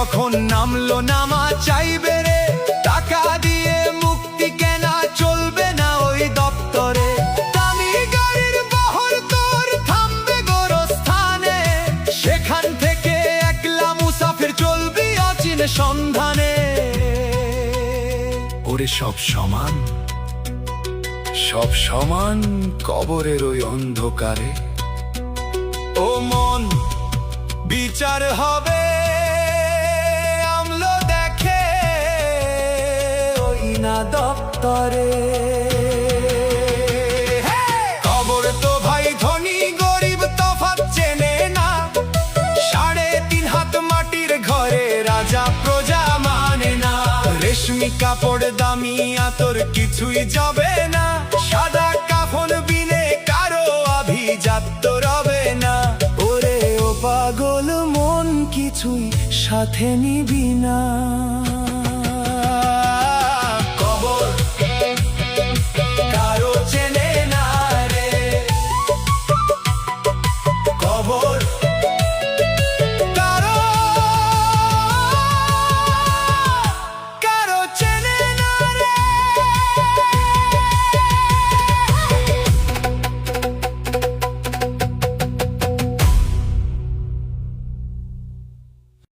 যখন নামলো নামা চাইবে রে, টাকা দিয়ে মুক্তি কেনা চলবে না ওই দপ্তরে। দামি গাড়ির বহর তোর থামবে গোরস্থানে, সেখান থেকে একলা মুসাফির চলবি অচিন সন্ধানে। ওরে সব সমান, সব সমান কবরের ওই অন্ধকারে। ও মন, বিচার হবে আমলো দেখে ওই না দপ্তরে। কবর তো ভাই ধনী গরিব তফাৎ চেনে না, 3.5 হাত মাটির ঘরে রাজা প্রজা মানে না। রেশমি কাপড় দামি আতর কিছুই যাবে না, সাদা কাফন বিনে কারো আভিজাত্য রবে না। ওরে ও পাগল মন, কিছুই সাথে নিবি না।